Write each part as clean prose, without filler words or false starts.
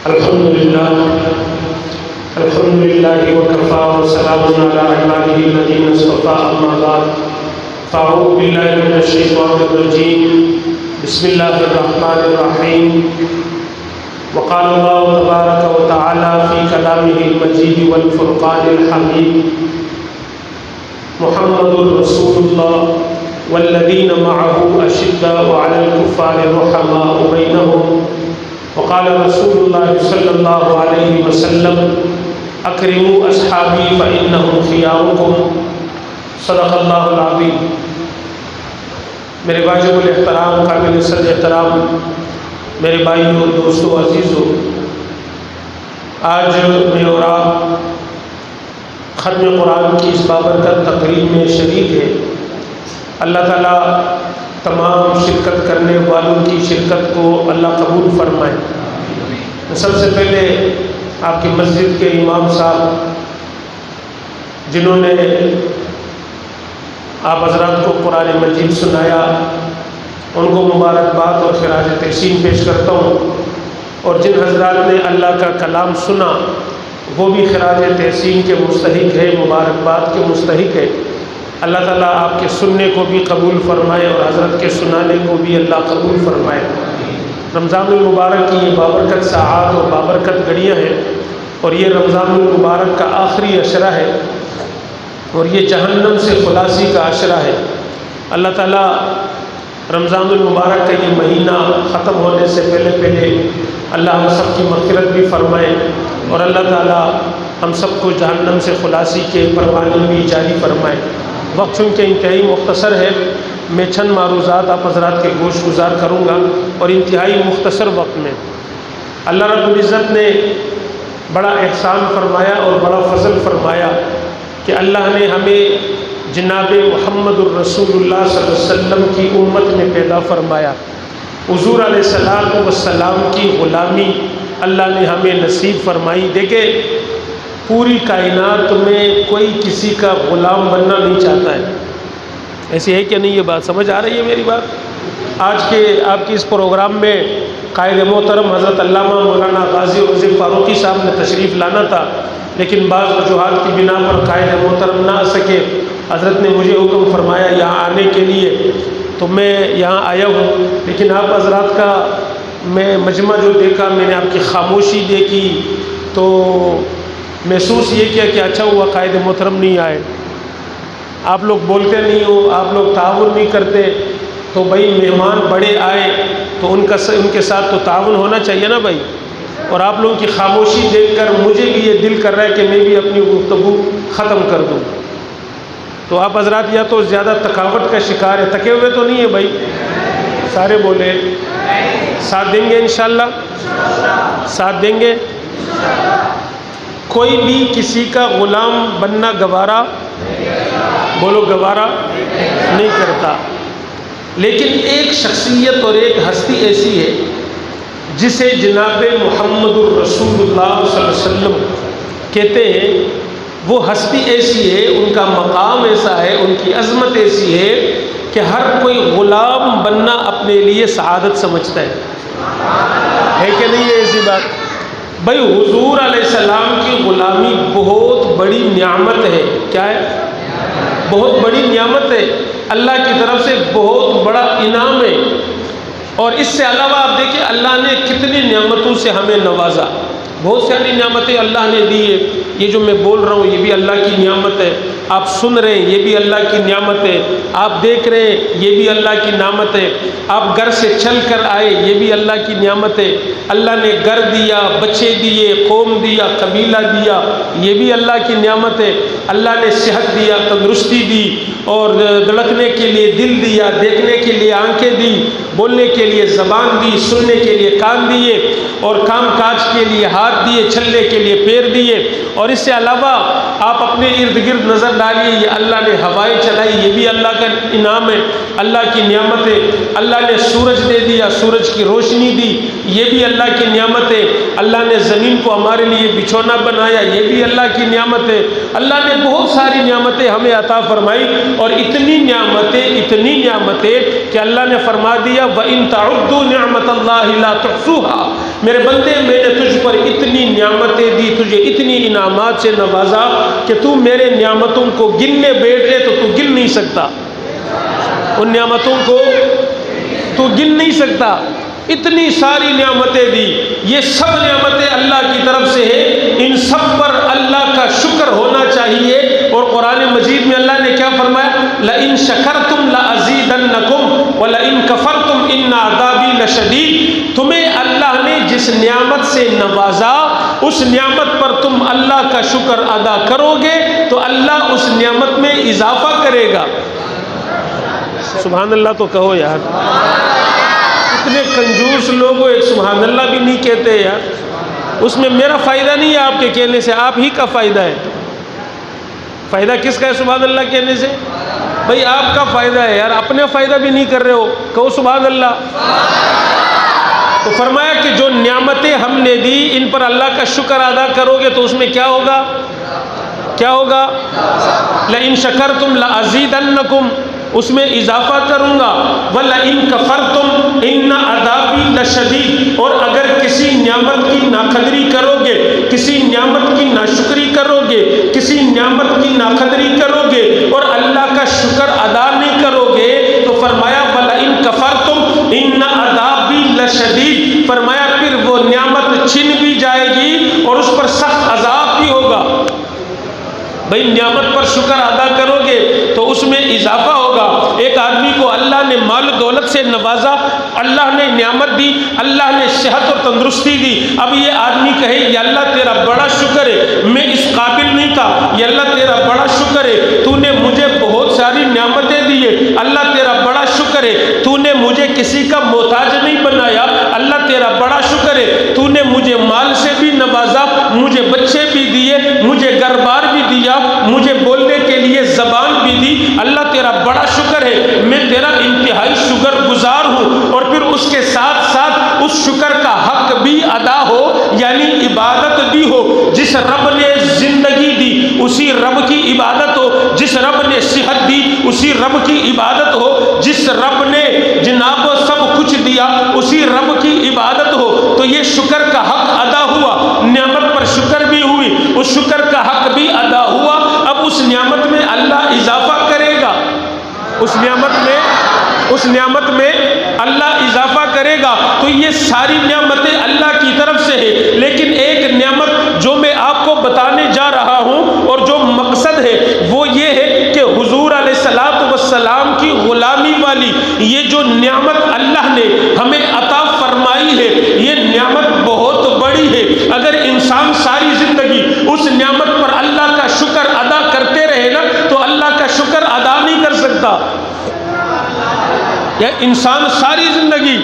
الحمدللہ وکفى وسلام علی عباده الذین اصطفى اما بعد فاعوذ باللہ من الشیطان الرجیم بسم اللہ الرحمن الرحیم وقال اللہ تبارک وتعالی فی کلامہ المجید والفرقان الحمید محمد رسول اللہ والذین معه اشداء علی الکفار رحماء بینہم وقال رسول اللہ صلی اللہ علیہ وسلم اکرموا اصحابی فانہم خیارکم صدق اللہ العظیم۔ میرے واجب الاحترام قابل صدر احترام میرے بھائیوں اور دوستوں عزیزوں، آج میں اور آپ ختم قرآن کی اس بابرکت تقریب میں شریک ہے۔ اللہ تعالیٰ تمام شرکت کرنے والوں کی شرکت کو اللہ قبول فرمائے۔ سب سے پہلے آپ کی مسجد کے امام صاحب جنہوں نے آپ حضرات کو قرآن مجید سنایا، ان کو مبارکباد اور خراج تحسین پیش کرتا ہوں، اور جن حضرات نے اللہ کا کلام سنا وہ بھی خراج تحسین کے مستحق ہے، مبارکباد کے مستحق ہے۔ اللہ تعالیٰ آپ کے سننے کو بھی قبول فرمائے اور حضرت کے سنانے کو بھی اللہ قبول فرمائے۔ رمضان المبارک کی یہ بابرکت ساعات اور بابرکت گھڑیاں ہیں، اور یہ رمضان المبارک کا آخری عشرہ ہے، اور یہ جہنم سے خلاصی کا عشرہ ہے۔ اللہ تعالیٰ رمضان المبارک کا یہ مہینہ ختم ہونے سے پہلے اللہ ہم سب کی مغفرت بھی فرمائے، اور اللہ تعالیٰ ہم سب کو جہنم سے خلاصی کے پروانے بھی جاری فرمائے۔ وقت چونکہ انتہائی مختصر ہے، میں چند معروضات آپ حضرات کے گوش گزار کروں گا، اور انتہائی مختصر وقت میں اللہ رب العزت نے بڑا احسان فرمایا اور بڑا فضل فرمایا کہ اللہ نے ہمیں جناب محمد الرسول اللہ صلی اللہ علیہ وسلم کی امت میں پیدا فرمایا۔ حضور علیہ السلام کی غلامی اللہ نے ہمیں نصیب فرمائی۔ دیکھیں، پوری کائنات میں کوئی کسی کا غلام بننا نہیں چاہتا ہے، ایسی ہے کہ نہیں؟ یہ بات سمجھ آ رہی ہے میری بات؟ آج کے آپ کی اس پروگرام میں قائد محترم حضرت علامہ مولانا غازی عزیز فاروقی صاحب نے تشریف لانا تھا، لیکن بعض وجوہات کی بنا پر قائد محترم نہ آ سکے۔ حضرت نے مجھے حکم فرمایا یہاں آنے کے لیے، تو میں یہاں آیا ہوں۔ لیکن آپ حضرات کا میں مجمع جو دیکھا، میں نے آپ کی خاموشی دیکھی، تو محسوس یہ کیا کہ اچھا ہوا قائد محترم نہیں آئے۔ آپ لوگ بولتے نہیں ہو، آپ لوگ تعاون نہیں کرتے، تو بھائی مہمان بڑے آئے تو ان کے ساتھ تو تعاون ہونا چاہیے نا بھائی۔ اور آپ لوگوں کی خاموشی دیکھ کر مجھے بھی یہ دل کر رہا ہے کہ میں بھی اپنی گفتگو ختم کر دوں۔ تو آپ حضرات یا تو زیادہ تھکاوٹ کا شکار ہے، تھکے ہوئے تو نہیں ہے بھائی؟ سارے بولے ساتھ دیں گے انشاءاللہ؟ ساتھ دیں گے؟ کوئی بھی کسی کا غلام بننا گوارا، بولو گوارا نہیں کرتا، لیکن ایک شخصیت اور ایک ہستی ایسی ہے جسے جناب محمد الرسول اللہ صلی اللہ علیہ وسلم کہتے ہیں۔ وہ ہستی ایسی ہے، ان کا مقام ایسا ہے، ان کی عظمت ایسی ہے کہ ہر کوئی غلام بننا اپنے لیے سعادت سمجھتا ہے کہ نہیں ہے ایسی بات؟ بھائی حضور علیہ السلام کی غلامی بہت بڑی نعمت ہے۔ کیا ہے؟ بہت بڑی نعمت ہے، اللہ کی طرف سے بہت بڑا انعام ہے۔ اور اس سے علاوہ آپ دیکھیں اللہ نے کتنی نعمتوں سے ہمیں نوازا، بہت ساری نعمتیں اللہ نے دی ہے۔ یہ جو میں بول رہا ہوں یہ بھی اللہ کی نعمت ہے، آپ سن رہے ہیں یہ بھی اللہ کی نعمت ہے، آپ دیکھ رہے ہیں یہ بھی اللہ کی نعمت ہے، آپ گھر سے چل کر آئے یہ بھی اللہ کی نعمت ہے۔ اللہ نے گھر دیا، بچے دیے، قوم دیا، قبیلہ دیا، یہ بھی اللہ کی نعمت ہے۔ اللہ نے صحت دیا، تندرستی دی، اور دھڑکنے کے لیے دل دیا، دیکھنے کے لیے آنکھیں دی، بولنے کے لیے زبان دی، سننے کے لیے کان دیے، اور کام کاج کے لیے ہاتھ دیے، چلنے کے لیے پیر دیے۔ اور اس سے علاوہ آپ اپنے ارد گرد نظر ڈالیے، یہ اللہ نے ہوائیں چلائی، یہ بھی اللہ کا انعام ہے، اللہ کی نعمت ہے۔ اللہ نے سورج دے دیا، سورج کی روشنی دی، یہ بھی اللہ کی نعمت ہے۔ اللہ نے زمین کو ہمارے لیے بچھونا بنایا، یہ بھی اللہ کی نعمت ہے۔ اللہ نے بہت ساری نعمتیں ہمیں عطا فرمائی، اور اتنی نعمتیں کہ اللہ نے فرما دیا وَإِن تَعُدُّوا نِعْمَةَ اللَّهِ لَا تُحْصُوهَا۔ میرے بندے میں نے تجھ پر اتنی نعمتیں دی، تجھے اتنی انعامات سے نوازا کہ تو میرے نعمتوں کو گننے بیٹھے تو تو گن نہیں سکتا، ان نعمتوں کو تو گن نہیں سکتا، اتنی ساری نعمتیں دی۔ یہ سب نعمتیں اللہ کی طرف سے ہے، ان سب پر اللہ کا شکر ہونا چاہیے۔ اور قرآن مجید میں اللہ نے کیا فرمایا؟ لَإِن شَكَرْتُمْ لَأَزِيدَنَّكُمْ وَلَئِن كَفَرْتُمْ إِنَّ عَذَابِي لَشَدِيدٌ۔ تمہیں اللہ نے جس نعمت سے نوازا، اس نعمت پر تم اللہ کا شکر ادا کرو گے تو اللہ اس نعمت میں اضافہ کرے گا۔ سبحان اللہ تو کہو یار، اتنے کنجوس لوگوں ایک سبحان اللہ بھی نہیں کہتے یار۔ اس میں میرا فائدہ نہیں ہے آپ کے کہنے سے، آپ ہی کا فائدہ ہے۔ فائدہ کس کا ہے سبحان اللہ کہنے سے؟ بھئی آپ کا فائدہ ہے یار، اپنے فائدہ بھی نہیں کر رہے ہو، کہو سبحان اللہ۔ تو فرمایا کہ جو نعمتیں ہم نے دی ان پر اللہ کا شکر ادا کرو گے تو اس میں کیا ہوگا؟ کیا ہوگا؟ لَإِن شَكَرْتُمْ لَأَزِيدَنَّكُمْ، اس میں اضافہ کروں گا۔ وَلَئِن كَفَرْتُمْ إِنَّ عَذَابِي لَشَدِيدٌ، اور اگر کسی نعمت کی ناقدری کرو گے، کسی نعمت کی ناشکری کرو گے، کسی نعمت کی ناقدری کرو گے اور اللہ کا شکر ادا نہیں کرو گے تو فرمایا وَلَئِن كَفَرْتُمْ إِنَّ عَذَابِي لَشَدِيدٌ، فرمایا پھر وہ نعمت چھن بھی جائے گی اور اس پر سخت عذاب بھی ہوگا۔ بھئی نعمت پر شکر ادا کرو گے تو اس میں اضافہ ہوگا۔ ایک آدمی کو اللہ نے مال و دولت سے نوازا، اللہ نے نعمت دی، اللہ نے صحت اور تندرستی دی۔ اب یہ آدمی کہے یا اللہ تیرا بڑا شکر ہے، میں اس قابل نہیں تھا، یا اللہ تیرا بڑا شکر ہے تو نے مجھے بہت ساری نعمتیں دی ہے، اللہ تیرا بڑا شکر ہے تو نے مجھے کسی کا محتاج نہیں بنایا، اللہ تیرا بڑا شکر ہے تو نے مجھے مال سے بھی نوازا، مجھے بچے بھی دیے، مجھے گھر بار بھی دیا، مجھے بولنے کے لیے زبان بھی دی، اللہ تیرا بڑا شکر ہے، میں تیرا انتہائی شکر گزار ہوں۔ اور پھر اس کے ساتھ ساتھ اس شکر کا حق بھی ادا ہو، یعنی عبادت بھی ہو۔ جس رب نے زندگی دی اسی رب کی عبادت ہو، جس رب نے صحت دی اسی رب کی عبادت ہو، جس رب نے جناب سب کچھ دیا اسی رب کی عبادت ہو، تو یہ شکر کا حق ادا ہوا، نعمت پر شکر بھی ہوئی، اس شکر کا حق بھی ادا ہوا۔ اب اس نعمت میں اللہ اضافہ کرے گا، اس نعمت میں اللہ اضافہ کرے گا۔ تو یہ ساری نعمتیں اللہ کی طرف سے ہے، لیکن ایک نعمت جو میں آپ کو بتانے جا رہا ہوں اور جو مقصد ہے وہ یہ ہے کہ حضور علیہ السلام کی غلامی والی یہ جو نعمت اللہ نے ہمیں عطا فرمائی ہے، یہ نعمت بہت بڑی ہے۔ اگر انسان ساری زندگی اس نعمت پر اللہ کا شکر ادا کرتے رہے نا تو اللہ کا شکر ادا نہیں کر سکتا۔ یا انسان ساری زندگی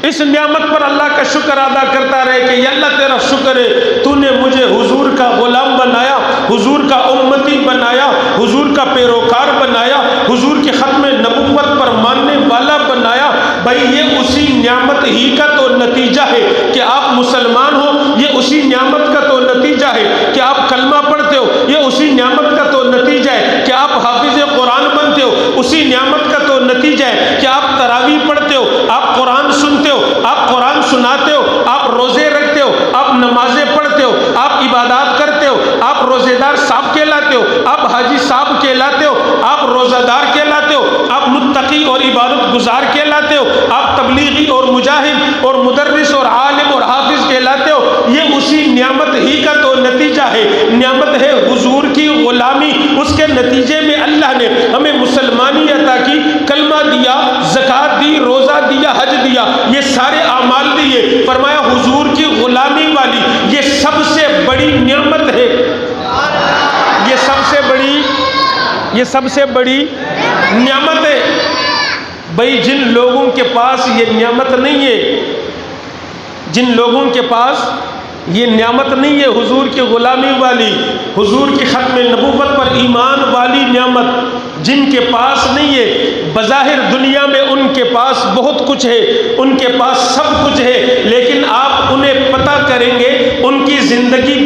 اس نعمت پر اللہ کا شکر ادا کرتا رہے کہ یا اللہ تیرا شکر ہے تو نے مجھے حضور کا غلام بنایا، حضور کا امتی بنایا، حضور کا پیروکار بنایا، حضور کے ختم نبوت پر ماننے والا بنایا۔ بھائی یہ اسی نعمت ہی کا تو نتیجہ ہے کہ آپ مسلمان ہو، یہ اسی نعمت کا تو نتیجہ ہے کہ آپ کلمہ پڑھتے ہو، یہ اسی نعمت کا تو نتیجہ ہے کہ آپ حافظ قرآن بنتے ہو، اسی نعمت کا تو نتیجہ ہے کہ آپ تراویح پڑھتے ہو، آپ قرآن سنتے ہو، آپ قرآن سناتے ہو، آپ روزے رکھتے ہو، آپ نمازیں پڑھتے ہو، آپ عبادات کرتے ہو، آپ روزے دار صاحب کہلاتے ہو، آپ حاجی صاحب کہلاتے ہو، آپ روزہ دار کہلاتے ہو، آپ متقی اور عبادت گزار کہلاتے ہو، آپ تبلیغی اور مجاہد اور مدرس اور عالم اور حافظ کہلاتے ہو۔ یہ اسی نعمت ہی کا تو نتیجہ ہے، نعمت ہے حضور کی غلامی۔ اس کے نتیجے میں اللہ نے ہمیں مسلمانی عطا کی، کلمہ دیا، زکوٰۃ دی، روزہ دیا، حج دیا، یہ سارے اعمال دیے۔ فرمایا حضور کی غلامی والی یہ سب سے بڑی نعمت ہے، یہ سب سے بڑی نعمت ہے۔ بھئی جن لوگوں کے پاس یہ نعمت نہیں ہے، جن لوگوں کے پاس یہ نعمت نہیں ہے حضور کی غلامی والی، حضور کی ختم نبوت پر ایمان والی نعمت جن کے پاس نہیں ہے، بظاہر دنیا میں ان کے پاس بہت کچھ ہے، ان کے پاس سب کچھ ہے، لیکن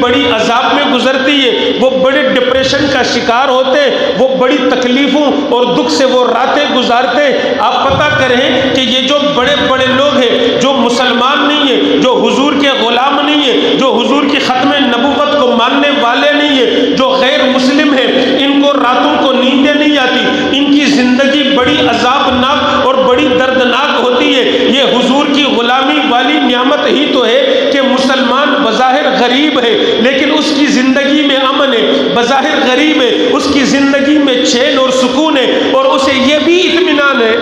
بڑی عذاب میں گزرتی ہے، وہ بڑے ڈپریشن کا شکار ہوتے، وہ بڑی تکلیفوں اور دکھ سے وہ راتیں گزارتے۔ آپ پتہ کریں کہ یہ جو بڑے بڑے لوگ ہیں، جو مسلمان نہیں ہیں، جو حضور کے غلام نہیں ہیں، جو حضور کی ختم نبوت کو ماننے والے نہیں ہیں، جو غیر مسلم ہیں، ان کو راتوں کو نیندیں نہیں آتی، ان کی زندگی بڑی عذابناک اور بڑی دردناک ہوتی ہے۔ یہ حضور کی غلامی والی نعمت ہی تو ہے کہ مسلمان بظاہر غریب ہے لیکن اس کی زندگی میں امن ہے، بظاہر غریب ہے اس کی زندگی میں چین اور سکون ہے، اور اسے یہ بھی اطمینان ہے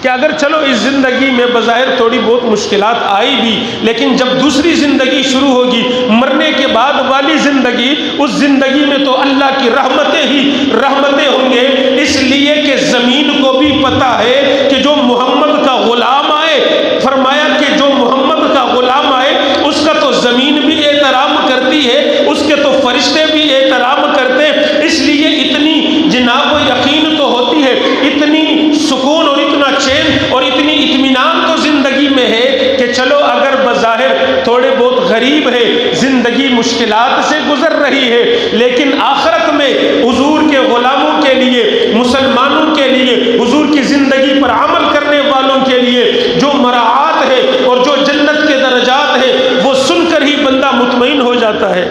کہ اگر چلو اس زندگی میں بظاہر تھوڑی بہت مشکلات آئی بھی، لیکن جب دوسری زندگی شروع ہوگی، مرنے کے بعد والی زندگی، اس زندگی میں تو اللہ کی رحمتیں ہی رحمتیں ہوں گے، اس لیے کہ زمین کو بھی پتہ ہے کہ جو محمد کا غلام آئے، فرمایا کہ جو محمد کا غلام آئے اس کا تو زمین بھی احترام کرتی ہے، اس کے تو فرشتے بھی احترام کرتے ہیں، اس لیے اتنی جناب و یقین تو ہوتی ہے، اتنی سکون اور اتنا چین اور اتنی اطمینان تو زندگی میں ہے کہ چلو اگر بظاہر تھوڑے بہت غریب ہے، زندگی مشکلات سے گزر رہی ہے، لیکن آخرت میں حضور کے غلاموں کے لیے، مسلمانوں کے لیے، حضور کی زندگی پر عمل کرنے والوں کے لیے جو مراعات ہے اور جو جنت کے درجات ہے وہ سن کر ہی بندہ مطمئن ہو جاتا ہے۔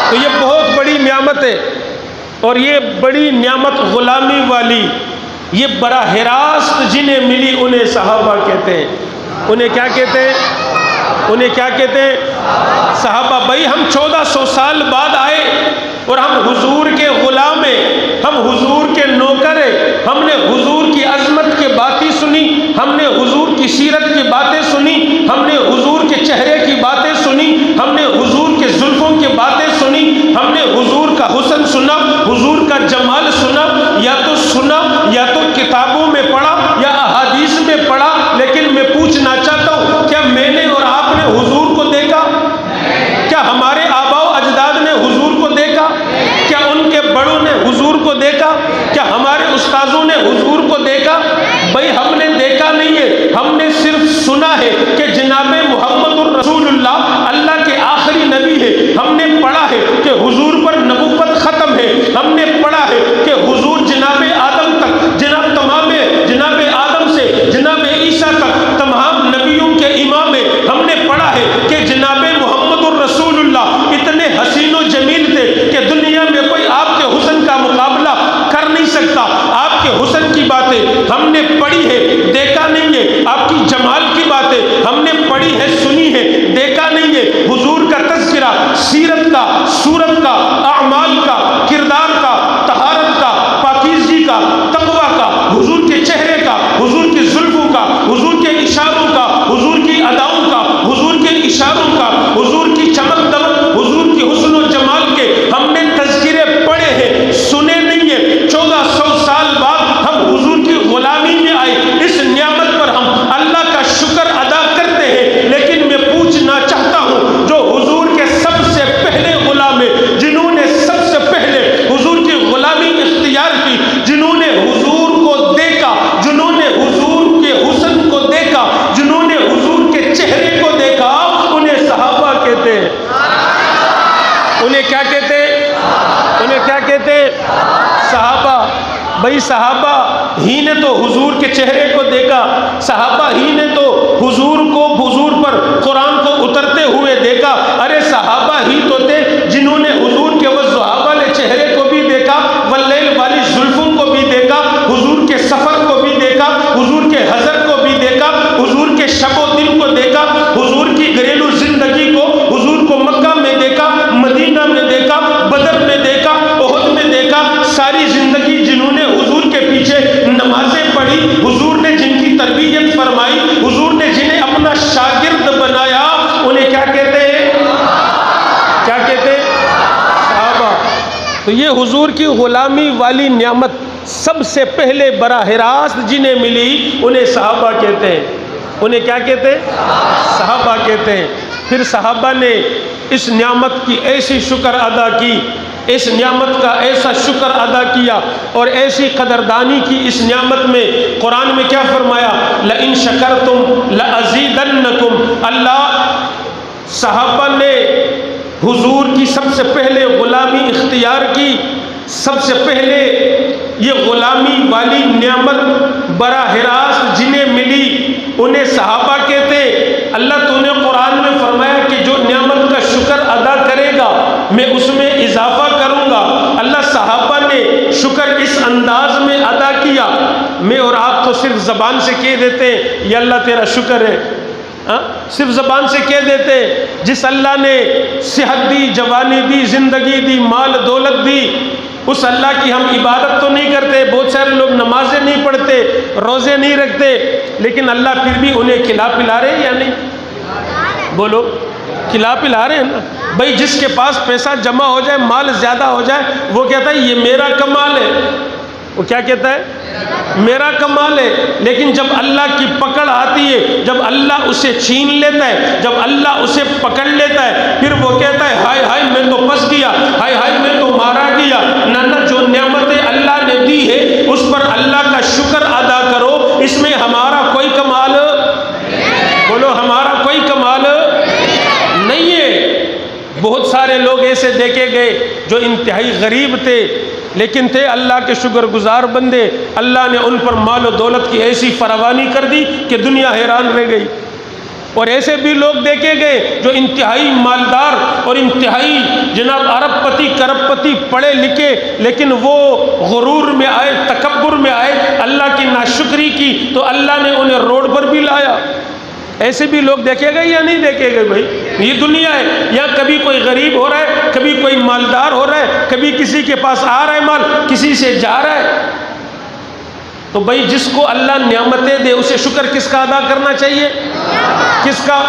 تو یہ بہت بڑی نعمت ہے، اور یہ بڑی نعمت غلامی والی، یہ براہ راست جنہیں ملی انہیں صحابہ کہتے ہیں۔ انہیں کیا کہتے ہیں؟ انہیں کیا کہتے ہیں؟ صحابہ۔ بھائی ہم 1400 سال بعد آئے اور ہم حضور کے غلام ہیں، ہم حضور کے نوکر ہیں، ہم نے حضور کی عظمت کی باتیں سنی، ہم نے حضور کی سیرت کی باتیں سنی، ہم نے حضور کے چہرے کی باتیں سنی، ہم نے حضور کے زلفوں کی باتیں سنی، ہم نے حضور کا حسن سنا، حضور کا جمال سنا، یا تو کتابوں میں پڑھا یا احادیث میں پڑھا، لیکن میں پوچھنا چاہتا ہوں کیا میں نے اور آپ نے حضور کو دیکھا؟ کیا ہمارے آباء و اجداد نے حضور کو دیکھا؟ کیا ان کے بڑوں نے حضور کو دیکھا؟ کیا ہمارے استاذوں نے حضور کو دیکھا؟ بھائی ہم نے دیکھا نہیں ہے، ہم نے صرف سنا ہے کہ جناب محمد الرسول اللہ اللہ کے آخری نبی ہے، ہم نے پڑھا ہے کہ حضور پر نبوت ختم ہے، ہم نے پڑھا ہے کہ حضور جناب آدم تک، جناب آدم سے جناب عیسیٰ تک تمام نبیوں کے امام ہے، ہم نے پڑھا ہے کہ جناب محمد الرسول اللہ اتنے حسین و جمیل تھے کہ دنیا میں کوئی آپ کے حسن کا مقابلہ کر نہیں سکتا۔ آپ کے حسن کی باتیں ہم نے پڑھی ہے، دیکھا نہیں ہے، آپ کی جمال کی باتیں ہم نے پڑھی ہے، سنی ہے، دیکھا نہیں ہے۔ حضور کا تذکرہ سیرت کا، صورت کا، اعمال کا، کردار کا، طہارت کا، پاکیزگی کا، تقوی کا، حضور کے چہرے کا، حضور کے زلفوں کا، حضور کے اشاروں کا، حضور کی اداؤں کا، حضور کے اشاروں کا، حضور کی چمک دمک، حضور کی حسن و جمال کے ہم نے تذکرے پڑھے ہیں، سنے نہیں ہیں۔ 1400 سال بعد ہم حضور کی غلامی میں آئے، اس نعمت پر ہم اللہ کا شکر ادا کرتے ہیں، لیکن میں پوچھنا چاہتا ہوں جو حضور کے سب سے پہلے غلام ہیں، جنہوں نے سب سے پہلے حضور کی غلامی اختیار کی، جنہوں نے حضور کو دیکھا، جنہوں نے حضور کے حسن کو دیکھا، جنہوں نے حضور کے چہرے کو دیکھا، انہیں صحابہ کہتے ہیں۔ انہیں کیا کہتے ہیں؟ انہیں کیا کہتے ہیں؟ صحابہ۔ بھائی صحابہ ہی نے تو حضور کے چہرے کو دیکھا، صحابہ ہی نے تو حضور پر قرآن کو اترتے ہوئے دیکھا۔ ارے صحابہ ہی تو تھے جنہوں نے حضور کے والضحیٰ والے چہرے کو بھی دیکھا، واللیل والی زلفوں کو بھی دیکھا، حضور کے سفر کو بھی دیکھا، حضور کے حضر کو بھی دیکھا، حضور کے شب و دن کو دیکھا، حضور کی گھریلو زندگی کو، حضور کو مکہ میں دیکھا، مدینہ میں دیکھا، بدر میں دیکھا، احد میں دیکھا۔ ساری زندگی جنہوں نے حضور کے پیچھے نمازیں پڑھی، حضور نے جن کی تربیت فرمائی، حضور نے جنہیں اپنا شاگرد بنایا، انہیں کیا کہتے ہیں؟ کیا کہتے ہیں؟ صحابہ۔ تو یہ حضور کی غلامی والی نعمت سب سے پہلے براہ راست جنہیں ملی انہیں صحابہ کہتے ہیں۔ انہیں کیا کہتے ہیں؟ صحابہ کہتے ہیں۔ پھر صحابہ نے اس نعمت کی ایسی شکر ادا کی، اس نعمت کا ایسا شکر ادا کیا اور ایسی قدردانی کی اس نعمت میں۔ قرآن میں کیا فرمایا؟ لَإِن شَكَرْتُمْ لَأَزِيدَنَّكُمْ۔ اللہ صحابہ نے حضور کی سب سے پہلے غلامی اختیار کی، سب سے پہلے یہ غلامی والی نعمت براہ راست جنہیں ملی انہیں صحابہ کہتے۔ اللہ تو نے قرآن میں فرمایا کہ جو نعمت کا شکر ادا کرے گا میں اس میں اضافہ کروں گا۔ اللہ صحابہ نے شکر اس انداز میں ادا کیا، میں اور آپ تو صرف زبان سے کہہ دیتے ہیں یا اللہ تیرا شکر ہے، صرف زبان سے کہہ دیتے۔ جس اللہ نے صحت دی، جوانی دی، زندگی دی، مال دولت دی، اس اللہ کی ہم عبادت تو نہیں کرتے، بہت سارے لوگ نمازیں نہیں پڑھتے، روزے نہیں رکھتے، لیکن اللہ پھر بھی انہیں کھلا پلا رہے ہیں یا نہیں؟ بولو، کھلا پلا رہے ہیں نا۔ بھائی جس کے پاس پیسہ جمع ہو جائے، مال زیادہ ہو جائے، وہ کہتا ہے یہ میرا کمال ہے۔ وہ کیا کہتا ہے؟ میرا کمال ہے۔ لیکن جب اللہ کی پکڑ آتی ہے، جب اللہ اسے چھین لیتا ہے، جب اللہ اسے پکڑ لیتا ہے، پھر وہ کہتا ہے ہائے ہائے میں تو پھنس گیا، ہائے ہائے میں تو مارا گیا۔ نہ جو نعمتیں اللہ نے دی ہے اس پر اللہ کا شکر ادا کرو، اس میں ہمارا کوئی کمال، بولو ہمارا کوئی کمال نہیں ہے۔ بہت سارے لوگ ایسے دیکھے گئے جو انتہائی غریب تھے لیکن تھے اللہ کے شکر گزار بندے، اللہ نے ان پر مال و دولت کی ایسی فراوانی کر دی کہ دنیا حیران رہ گئی۔ اور ایسے بھی لوگ دیکھے گئے جو انتہائی مالدار اور انتہائی جناب ارب پتی کرب پتی پڑھے لکھے، لیکن وہ غرور میں آئے، تکبر میں آئے، اللہ کی ناشکری کی تو اللہ نے انہیں روڈ پر بھی لایا۔ ایسے بھی لوگ دیکھے گئے یا نہیں دیکھے گئے؟ بھائی یہ دنیا ہے، یا کبھی کوئی غریب ہو رہا ہے، کبھی کوئی مالدار ہو رہا ہے، کبھی کسی کے پاس آ رہا ہے مال، کسی سے جا رہا ہے۔ تو بھائی جس کو اللہ نعمتیں دے اسے شکر کس کا ادا کرنا چاہیے؟ کس کا؟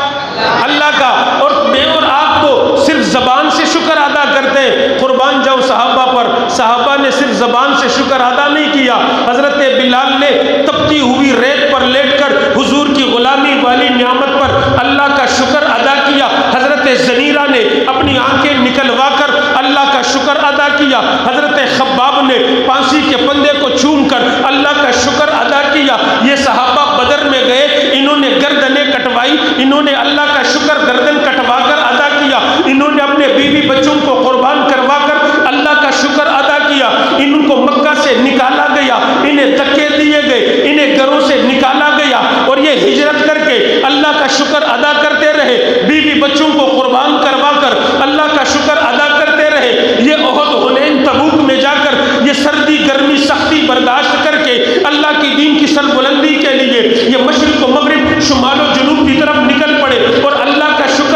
اللہ کا۔ اور میں اور آپ تو صرف زبان سے شکر ادا کرتے ہیں۔ قربان جاؤ صحابہ پر، صحابہ نے صرف زبان سے شکر ادا نہیں کیا۔ حضرت بلال نے تپتی ہوئی ریت پر لیٹ کر حضور کی غلامی والی نعمت پر اللہ کا شکر ادا کیا۔ حضرت زنیرہ نے اپنی آنکھیں نکلوا کر اللہ کا شکر ادا کیا۔ حضرت خباب نے پانسی کے پندے کو چوم کر اللہ کا شکر ادا کیا۔ یہ صحابہ بدر میں گئے، انہوں نے گردنیں کٹوائی، انہوں نے اللہ کا شکر گردن کٹوا کر ادا کیا۔ انہوں نے اپنے بیوی بچوں کو قربان کروا کر اللہ کا شکر ادا کیا۔ ان کو مکہ سے نکالا گیا، انہیں دھکے دیے گئے، انہیں گھروں سے نکالا گیا، اور یہ ہجرت کر کے اللہ کا شکر ادا کرتے رہے، بیوی بچوں کو قربان کروا کر اللہ کا شکر ادا کرتے رہے۔ یہ احد، حنین، تبوک میں جا کر یہ سردی گرمی سختی برداشت کر کے اللہ کی دین کی سربلندی کے لیے یہ مشرق و مغرب، شمال و جنوب کی طرف نکل پڑے اور اللہ کا شکر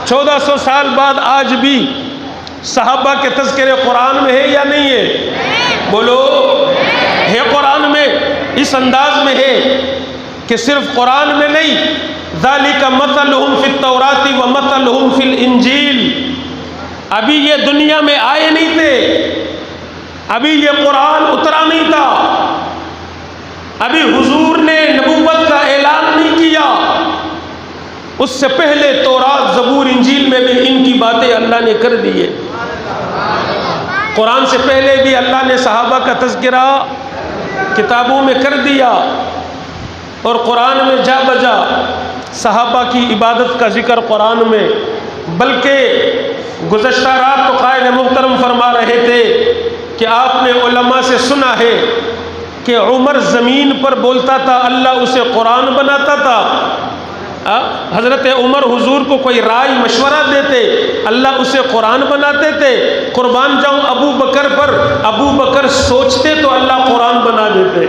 1400 سال بعد آج بھی صحابہ کے تذکرے قرآن میں ہے یا نہیں ہے؟ بولو، ہے قرآن میں، اس انداز میں ہے کہ صرف قرآن میں نہیں، ذالک مثلہم فی التوراۃ ومثلہم فی الانجیل، ابھی یہ دنیا میں آئے نہیں تھے، ابھی یہ قرآن اترا نہیں تھا، ابھی حضور نے نبوت کا اعلان نہیں کیا، اس سے پہلے تورات، زبور، انجیل میں بھی ان کی باتیں اللہ نے کر دی ہے۔ قرآن سے پہلے بھی اللہ نے صحابہ کا تذکرہ کتابوں میں کر دیا، اور قرآن میں جا بجا صحابہ کی عبادت کا ذکر قرآن میں، بلکہ گزشتہ رات تو قائد محترم فرما رہے تھے کہ آپ نے علماء سے سنا ہے کہ عمر زمین پر بولتا تھا، اللہ اسے قرآن بناتا تھا۔ حضرت عمر حضور کو کوئی رائے مشورہ دیتے، اللہ اسے قرآن بناتے تھے۔ قربان جاؤں ابو بکر پر، ابو بکر سوچتے تو اللہ قرآن بنا دیتے۔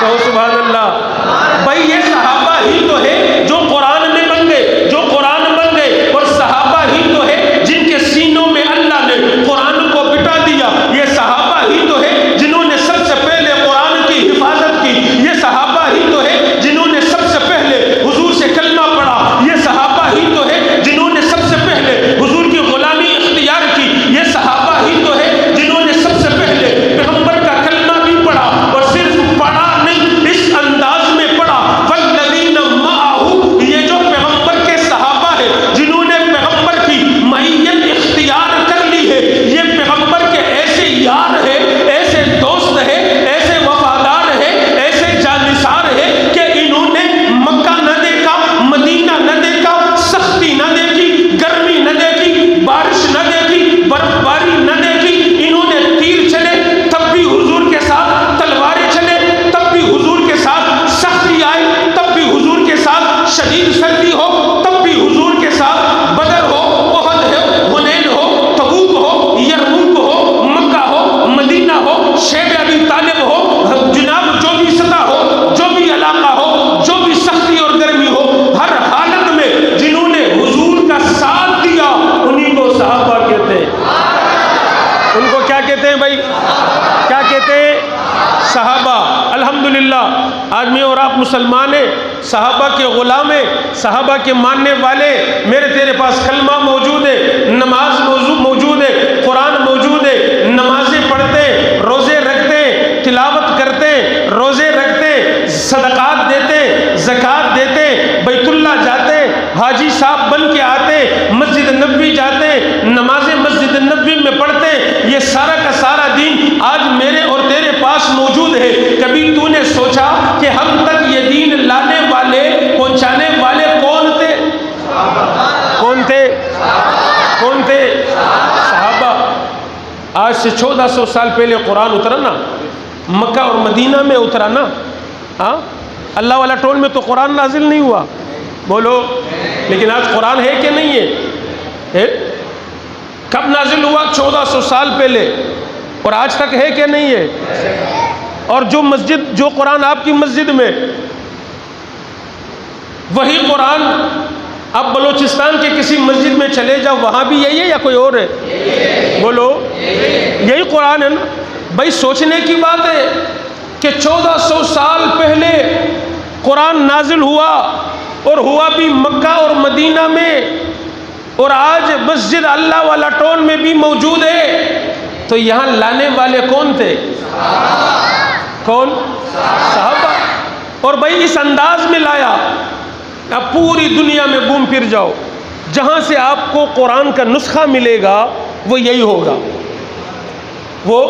کہو سبحان اللہ۔ بھائی یہ صحابہ ہی تو ہے جو قرآن میں بن گئے، جو قرآن بن گئے، اور صحابہ ہی تو ہے جن کے سینوں میں اللہ نے قرآن کو بٹا دیا۔ یہ صحابہ ہی تو ہے جنہوں نے سب سے پہلے قرآن کی حفاظت کی۔ یہ صحابہ ہی تو ہے جنہوں نے سب سے پہلے حضور سے کلمہ پڑھا۔ یہ صحابہ ہی تو ہے جنہوں نے سب سے پہلے حضور کی غلامی اختیار کی۔ یہ صحابہ ہی تو ہے جنہوں نے سب سے پہلے پیغمبر کا کلمہ بھی پڑھا، اور صرف پڑھا نہیں، اس انداز میں پڑھا، والذین معہ، یہ جو پیغمبر کے صحابہ ہیں جنہوں نے پیغمبر کی معیت اختیار کر لی ہے، یہ پیغمبر کے ایسے یار ہیں، ایسے دوست ہیں، ایسے وفادار ہیں، ایسے جانثار ہیں کہ انہوں نے مکہ نہ دیکھا، مدینہ نہ دیکھا، سختی نہ دیکھی، گرمی نہ دیکھی، بارش نہ دیکھی، برف باری نہ دیکھی۔ انہوں نے تیر چلے تب بھی حضور کے ساتھ، تلواریں چلے تب بھی حضور کے ساتھ، سختی آئے تب بھی حضور کے ساتھ، شدید سردی ہو تب بھی حضور کے ساتھ، بدر ہو، احد ہو، حنین ہو، تبوک ہو، یرموک ہو، مکہ ہو، مدینہ ہو، شیب ابی طالب ہو، جناب جو بھی سطح ہو، جو بھی علاقہ ہو، جو بھی سختی اور گرمی ہو، ہر حالت میں جنہوں نے حضور کا ساتھ دیا انہیں کو صحابہ کہتے ہیں۔ ان کو کیا کہتے ہیں بھائی؟ کیا کہتے ہیں؟ صحابہ۔ الحمدللہ آج میں اور آپ مسلمان ہیں، صحابہ کے غلام ہیں، صحابہ کے ماننے والے۔ میرے تیرے پاس کلمہ موجود ہے، نماز موجود ہے، قرآن موجود ہے، نمازیں پڑھتے، روزے رکھتے، تلاوت کرتے، روزے رکھتے، صدقات دیتے، زکوٰۃ دیتے، بیت اللہ جاتے، حاجی صاحب بن کے آتے، مسجد نبوی جاتے، نمازیں مسجد نبوی میں پڑھتے۔ یہ سارا کا سارا دین آج میرے اور تیرے پاس موجود ہے۔ کبھی تو نے سوچا کہ ہم تک یہ دین لانے والے، پہنچانے والے کون تھے؟ کون تھے؟ کون تھے؟ صحابہ۔ آج سے 1400 سال پہلے قرآن اترا نا، مکہ اور مدینہ میں اترا نا۔ ہاں، اللہ والا ٹول میں تو قرآن نازل نہیں ہوا، بولو۔ لیکن آج قرآن ہے کہ نہیں ہے؟ کب نازل ہوا؟ 1400 سال پہلے، اور آج تک ہے کہ نہیں ہے؟ اور جو قرآن آپ کی مسجد میں، وہی قرآن اب بلوچستان کے کسی مسجد میں چلے جاؤ، وہاں بھی یہی ہے یا کوئی اور ہے؟ بولو، یہی قرآن ہے نا بھائی۔ سوچنے کی بات ہے کہ 1400 سال پہلے قرآن نازل ہوا، اور ہوا بھی مکہ اور مدینہ میں، اور آج مسجد اللہ والا ٹون میں بھی موجود ہے۔ تو یہاں لانے والے کون تھے؟ کون؟ صحابہ۔ اور بھائی اس انداز میں لایا، اب پوری دنیا میں گھوم پھر جاؤ، جہاں سے آپ کو قرآن کا نسخہ ملے گا وہ یہی ہوگا، وہ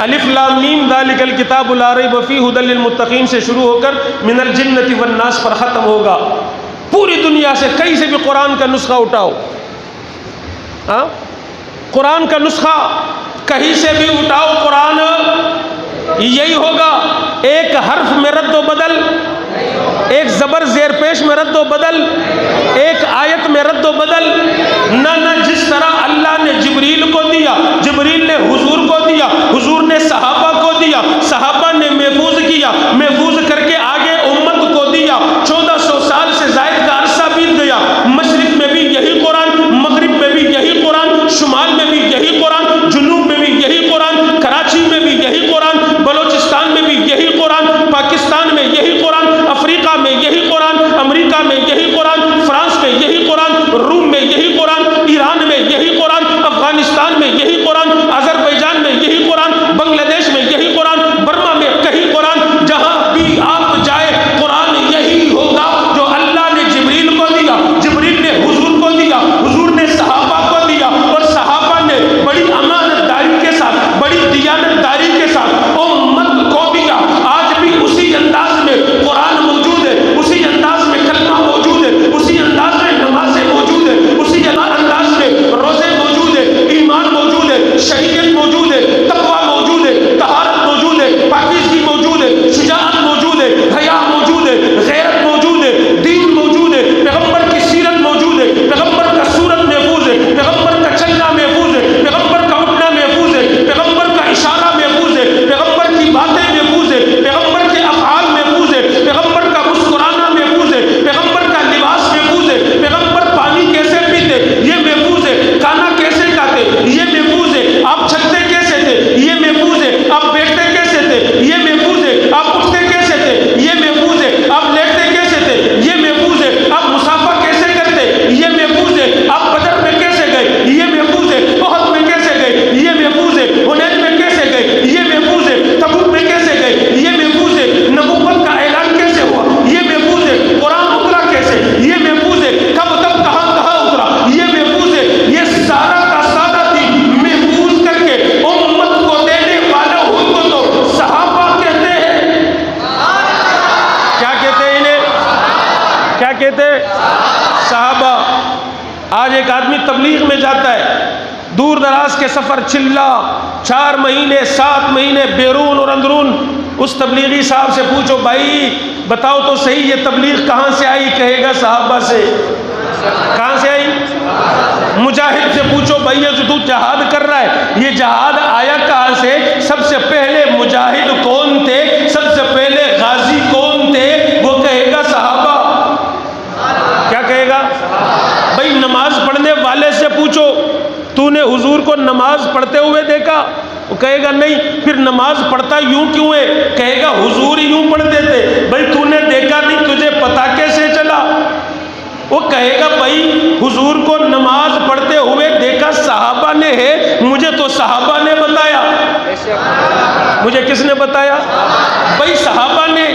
الف لام میم ذالک الکتاب لا ریب فیہ ھدی للمتقین سے شروع ہو کر من الجنۃ والناس پر ختم ہوگا۔ پوری دنیا سے کہیں سے بھی قرآن کا نسخہ اٹھاؤ، ہاں، قرآن کا نسخہ کہیں سے بھی اٹھاؤ، قرآن یہی ہوگا۔ ایک حرف میں رد و بدل، ایک زبر زیر پیش میں رد و بدل، ایک آیت میں رد و بدل نہ جس طرح اللہ نے جبریل کو دیا، جبریل نے حضور کو دیا، حضور نے صحابہ کو دیا، صحابہ نے محفوظ کیا، محفوظ کر کے آگے امت کو دیا۔ 1400 سال سے زائد کا عرصہ بیت گیا، مشرق میں بھی آج ایک آدمی تبلیغ میں جاتا ہے، دور دراز کے سفر چلا 4 مہینے 7 مہینے بیرون اور اندرون، اس تبلیغی صاحب سے پوچھو بھائی بتاؤ تو صحیح یہ تبلیغ کہاں سے آئی؟ کہے گا صحابہ سے۔ کہاں سے آئی؟ مجاہد سے پوچھو بھائی یہ تو جہاد کر رہا ہے، یہ جہاد آیا کہاں سے؟ سب سے پہلے مجاہد کون تھے؟ سب سے پہلے غازی کون تھے؟ وہ کہے گا صحابہ۔ کیا کہے گا؟ بھائی نماز پڑھنے والے سے پوچھو تو نے حضور کو نماز پڑھتے ہوئے دیکھا؟ وہ کہے گا نہیں۔ پھر نماز پڑھتا یوں کیوں ہے؟ کہے گا حضور یوں پڑھتے تھے۔ بھائی تو نے دیکھا نہیں، تجھے پتا کیسے چلا؟ وہ کہے گا بھائی حضور کو نماز پڑھتے ہوئے دیکھا صحابہ نے ہے، مجھے تو صحابہ نے بتایا۔ مجھے کس نے بتایا؟ بھائی صحابہ نے۔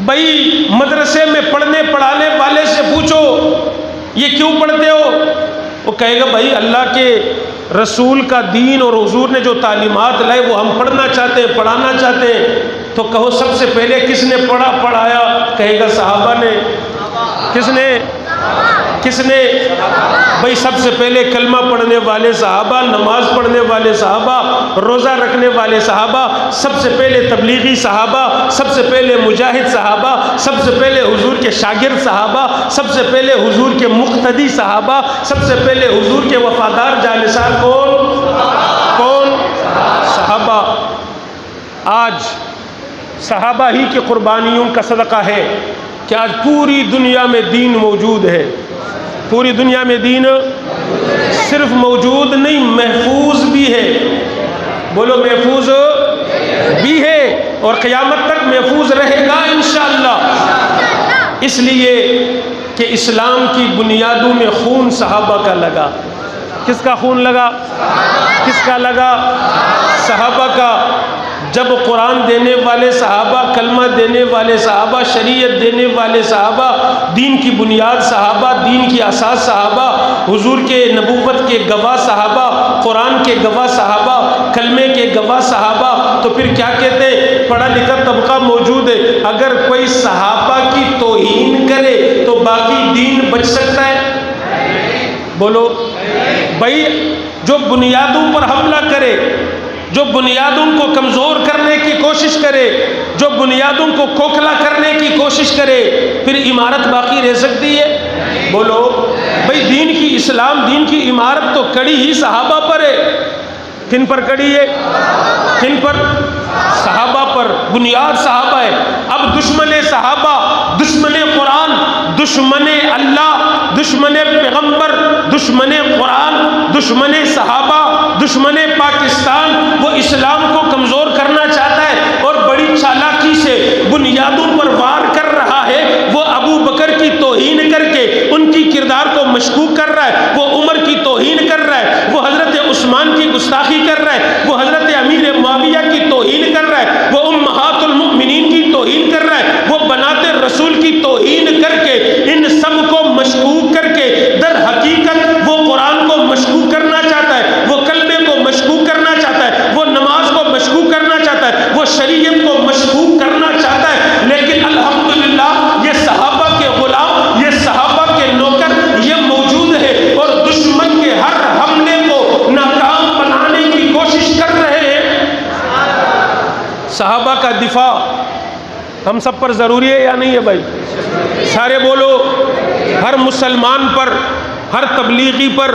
بھائی مدرسے میں پڑھنے پڑھانے والے سے پوچھو یہ کیوں پڑھتے ہو؟ وہ کہے گا بھائی اللہ کے رسول کا دین اور حضور نے جو تعلیمات لائے وہ ہم پڑھنا چاہتے ہیں، پڑھانا چاہتے ہیں۔ تو کہو سب سے پہلے کس نے پڑھایا؟ کہے گا صحابہ نے۔ کس نے؟ کس نے؟ بھائی سب سے پہلے کلمہ پڑھنے والے صحابہ، نماز پڑھنے والے صحابہ، روزہ رکھنے والے صحابہ، سب سے پہلے تبلیغی صحابہ، سب سے پہلے مجاہد صحابہ، سب سے پہلے حضور کے شاگرد صحابہ، سب سے پہلے حضور کے مقتدی صحابہ، سب سے پہلے حضور کے وفادار جانثار کون؟ صحابہ۔ آج صحابہ ہی کی قربانیوں کا صدقہ ہے کہ آج پوری دنیا میں دین موجود ہے۔ پوری دنیا میں دین صرف موجود نہیں، محفوظ بھی ہے۔ بولو محفوظ بھی ہے اور قیامت تک محفوظ رہے گا انشاءاللہ۔ اس لیے کہ اسلام کی بنیادوں میں خون صحابہ کا لگا۔ کس کا خون لگا؟ کس کا لگا؟ صحابہ کا۔ جب قرآن دینے والے صحابہ، کلمہ دینے والے صحابہ، شریعت دینے والے صحابہ، دین کی بنیاد صحابہ، دین کی اساس صحابہ، حضور کے نبوت کے گواہ صحابہ، قرآن کے گواہ صحابہ، کلمے کے گواہ صحابہ، تو پھر کیا کہتے ہیں؟ پڑھا لکھا طبقہ موجود ہے۔ اگر کوئی صحابہ کی توہین کرے تو باقی دین بچ سکتا ہے؟ بولو بھائی جو بنیادوں پر حملہ کرے، جو بنیادوں کو کمزور کرنے کی کوشش کرے، جو بنیادوں کو کھوکھلا کرنے کی کوشش کرے، پھر عمارت باقی رہ سکتی ہے؟ بولو بھائی دین کی، اسلام دین کی عمارت تو کڑی ہی صحابہ پر ہے۔ کن پر کڑی ہے؟ کن پر؟ صحابہ پر۔ بنیاد صحابہ ہے۔ اب دشمن صحابہ، دشمن قرآن، دشمن اللہ، دشمن پیغمبر، دشمن قرآن، دشمن صحابہ، دشمن پاکستان وہ اسلام کو کمزور کرنا چاہتا ہے اور بڑی چالاکی سے بنیادوں پر وار کر رہا ہے۔ وہ ابو بکر کی توہین کر کے ان کی کردار کو مشکوک کر رہا ہے، وہ عمر کی توہین کر رہا ہے، وہ حضرت عثمان کی گستاخی کر رہا ہے، وہ حضرت امیر معاویہ کی توہین کر رہا ہے، وہ امہات المؤمنین کی توہین کر رہا ہے، وہ بنات رسول کی توہین کر کے ان سب کو مشکوک کر کے در حقیقت وہ قرآن کو مشکوک کرنا چاہتا ہے، وہ کلمے کو مشکوک کرنا چاہتا ہے، وہ نماز کو مشکوک کرنا چاہتا ہے، وہ شریعت کو مشکوک کرنا چاہتا ہے۔ لیکن الحمدللہ یہ صحابہ کے غلام، یہ صحابہ کے نوکر یہ موجود ہے اور دشمن کے ہر حملے کو ناکام بنانے کی کوشش کر رہے ہیں۔ صحابہ کا دفاع ہم سب پر ضروری ہے یا نہیں ہے بھائی؟ سارے بولو۔ ہر مسلمان پر، ہر تبلیغی پر،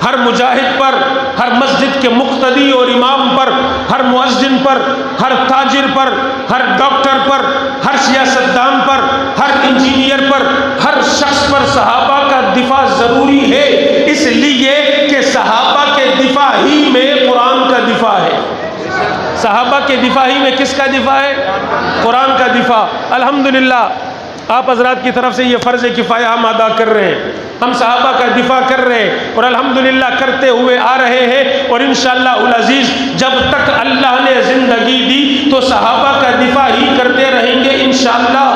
ہر مجاہد پر، ہر مسجد کے مقتدی اور امام پر، ہر مؤذن پر، ہر تاجر پر، ہر ڈاکٹر پر، ہر سیاستدان پر، ہر انجینئر پر، ہر شخص پر صحابہ کا دفاع ضروری ہے، اس لیے کہ صحابہ کے دفاع ہی میں قرآن کا دفاع ہے۔ صحابہ کے دفاع ہی میں کس کا دفاع ہے؟ قرآن کا دفاع۔ الحمدللہ آپ حضرات کی طرف سے یہ فرض کفایہ ہم ادا کر رہے ہیں، ہم صحابہ کا دفاع کر رہے ہیں اور الحمدللہ کرتے ہوئے آ رہے ہیں، اور انشاءاللہ العزیز جب تک اللہ نے زندگی دی تو صحابہ کا دفاع ہی کرتے رہیں گے انشاءاللہ۔